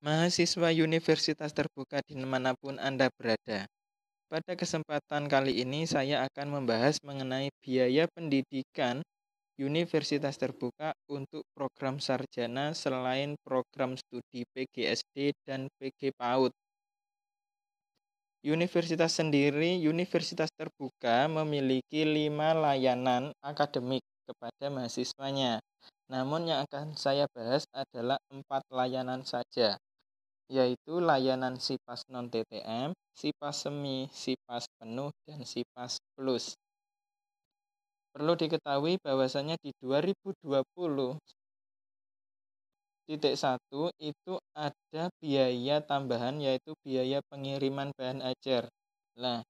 Mahasiswa universitas terbuka dimanapun Anda berada. Pada kesempatan kali ini saya akan membahas mengenai biaya pendidikan universitas terbuka untuk program sarjana selain program studi PGSD dan PG PAUD. Universitas terbuka memiliki 5 layanan akademik kepada mahasiswanya. Namun yang akan saya bahas adalah 4 layanan saja, yaitu layanan SIPAS non-TTM, SIPAS semi, SIPAS penuh, dan SIPAS plus. Perlu diketahui bahwasanya di 2020.1 itu ada biaya tambahan, yaitu biaya pengiriman bahan ajar. Nah,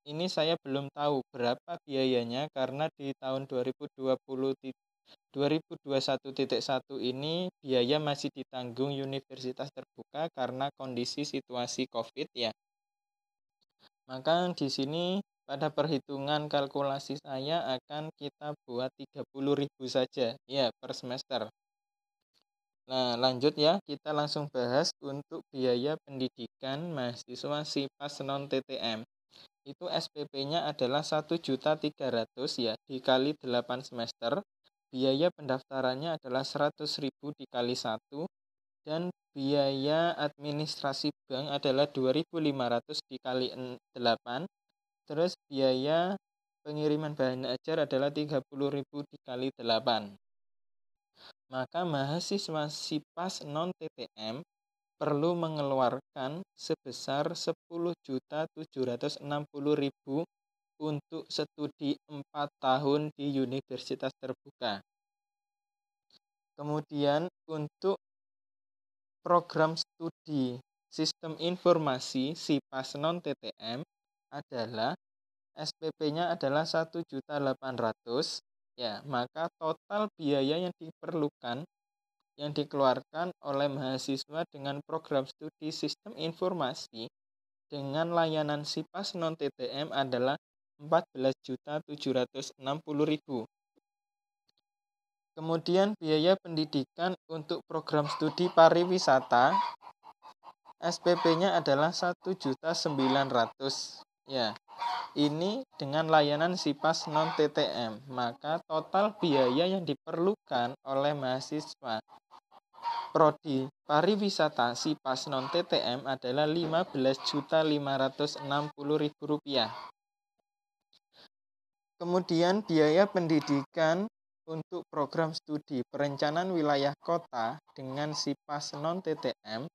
ini saya belum tahu berapa biayanya karena di tahun 2021.1 ini biaya masih ditanggung universitas terbuka karena kondisi situasi COVID ya. Maka di sini pada perhitungan kalkulasi saya akan kita buat 30.000 saja ya per semester. Nah, lanjut ya, kita langsung bahas untuk biaya pendidikan mahasiswa SIPAS non-TTM. Itu SPP-nya adalah 1.300.000 ya, dikali 8 semester. Biaya pendaftarannya adalah 100.000 dikali 1, dan biaya administrasi bank adalah 2.500 dikali 8. Terus biaya pengiriman bahan ajar adalah 30.000 dikali 8. Maka mahasiswa SIPAS non-TTM perlu mengeluarkan sebesar 10.760.000 untuk studi 4 tahun di universitas terbuka. Kemudian untuk program studi sistem informasi SIPAS non-TTM adalah SPP-nya adalah 1.800.000 ya, maka total biaya yang diperlukan yang dikeluarkan oleh mahasiswa dengan program studi sistem informasi dengan layanan SIPAS non-TTM adalah 14.760.000. Kemudian biaya pendidikan untuk program studi pariwisata SPP-nya adalah 1.900.000 ya. Ini dengan layanan SIPAS non-TTM, maka total biaya yang diperlukan oleh mahasiswa prodi pariwisata SIPAS non-TTM adalah Rp15.560.000. Kemudian biaya pendidikan untuk program studi perencanaan wilayah kota dengan SIPAS non-TTM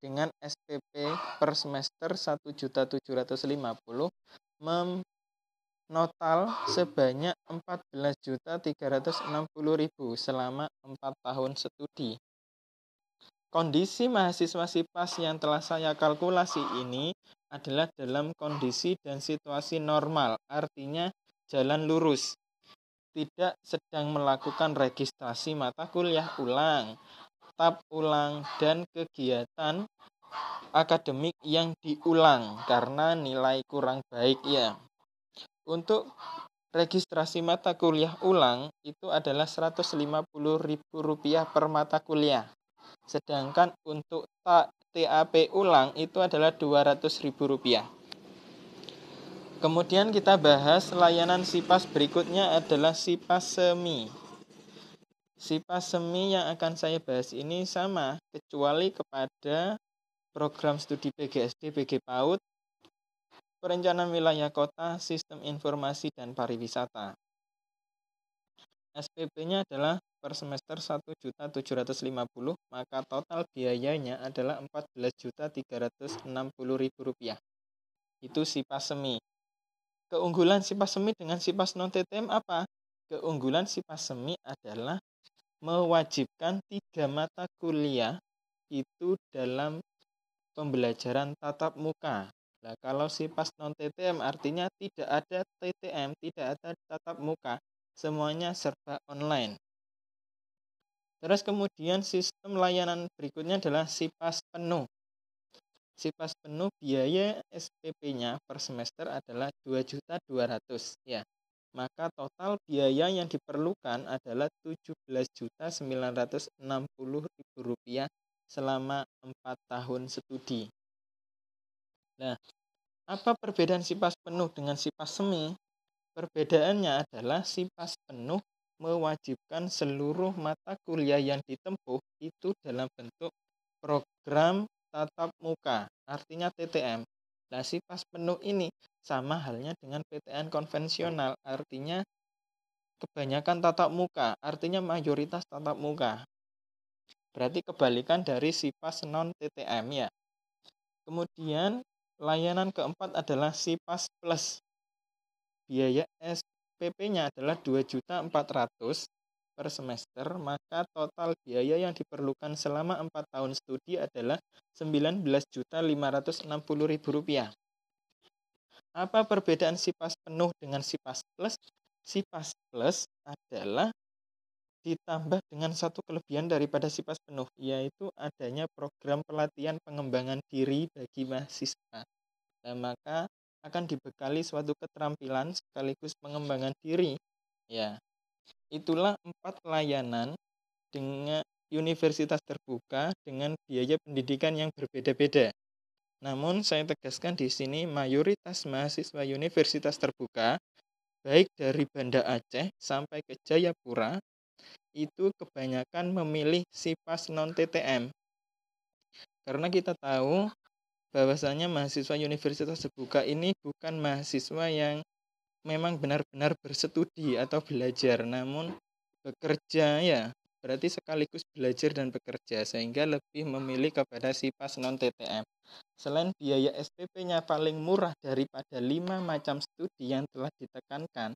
dengan SPP per semester 1.750.000 menotal sebanyak 14.360.000 selama 4 tahun studi. Kondisi mahasiswa SIPAS yang telah saya kalkulasi ini adalah dalam kondisi dan situasi normal, artinya jalan lurus, tidak sedang melakukan registrasi mata kuliah ulang, tab ulang, dan kegiatan akademik yang diulang karena nilai kurang baik ya. Untuk registrasi mata kuliah ulang itu adalah Rp150.000 per mata kuliah. Sedangkan untuk TAP ulang itu adalah Rp200.000. Kemudian kita bahas layanan SIPAS berikutnya adalah SIPAS semi. SIPAS semi yang akan saya bahas ini sama, kecuali kepada program studi PGSD, PG PAUD, perencanaan wilayah kota, sistem informasi, dan pariwisata. SPP-nya adalah per semester 1.750.000, maka total biayanya adalah Rp14.360.000. Itu SIPAS semi. Keunggulan SIPAS semi dengan SIPAS non-TTM apa? Keunggulan SIPAS semi adalah mewajibkan 3 mata kuliah itu dalam pembelajaran tatap muka. Nah, kalau SIPAS non-TTM artinya tidak ada TTM, tidak ada tatap muka, semuanya serba online. Terus kemudian sistem layanan berikutnya adalah SIPAS penuh. SIPAS penuh biaya SPP-nya per semester adalah Rp2.200.000 ya. Maka total biaya yang diperlukan adalah Rp17.960.000 selama 4 tahun studi. Nah, apa perbedaan SIPAS penuh dengan SIPAS semi? Perbedaannya adalah SIPAS penuh mewajibkan seluruh mata kuliah yang ditempuh itu dalam bentuk program tatap muka, artinya TTM. Nah, SIPAS penuh ini sama halnya dengan PTN konvensional, artinya kebanyakan tatap muka, artinya mayoritas tatap muka. Berarti kebalikan dari SIPAS non TTM ya. Kemudian layanan keempat adalah SIPAS Plus. Biaya SPP-nya adalah 2.400.000 per semester, maka total biaya yang diperlukan selama 4 tahun studi adalah Rp19.560.000. Apa perbedaan SIPAS penuh dengan SIPAS Plus? SIPAS Plus adalah ditambah dengan satu kelebihan daripada SIPAS penuh, yaitu adanya program pelatihan pengembangan diri bagi mahasiswa. Nah, maka akan dibekali suatu keterampilan sekaligus pengembangan diri. Ya, itulah 4 layanan dengan universitas terbuka dengan biaya pendidikan yang berbeda-beda. Namun saya tegaskan di sini mayoritas mahasiswa universitas terbuka baik dari Banda Aceh sampai ke Jayapura itu kebanyakan memilih SIPAS non TTM. Karena kita tahu bahwasanya mahasiswa universitas terbuka ini bukan mahasiswa yang memang benar-benar berstudi atau belajar, namun bekerja ya. Berarti sekaligus belajar dan bekerja, sehingga lebih memilih kepada SIPAS non TTM. Selain biaya SPP-nya paling murah daripada 5 macam studi yang telah ditekankan,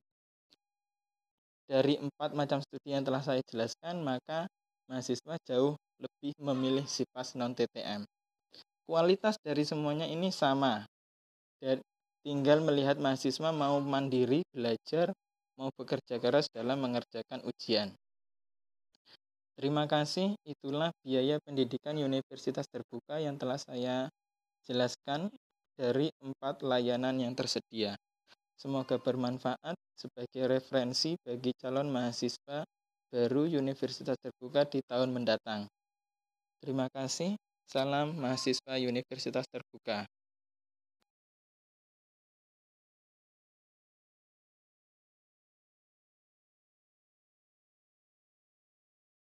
dari 4 macam studi yang telah saya jelaskan, maka mahasiswa jauh lebih memilih SIPAS non TTM. Kualitas dari semuanya ini sama, dan tinggal melihat mahasiswa mau mandiri belajar, mau bekerja keras dalam mengerjakan ujian. Terima kasih, itulah biaya pendidikan universitas terbuka yang telah saya jelaskan dari 4 layanan yang tersedia. Semoga bermanfaat sebagai referensi bagi calon mahasiswa baru universitas terbuka di tahun mendatang. Terima kasih, salam mahasiswa universitas terbuka.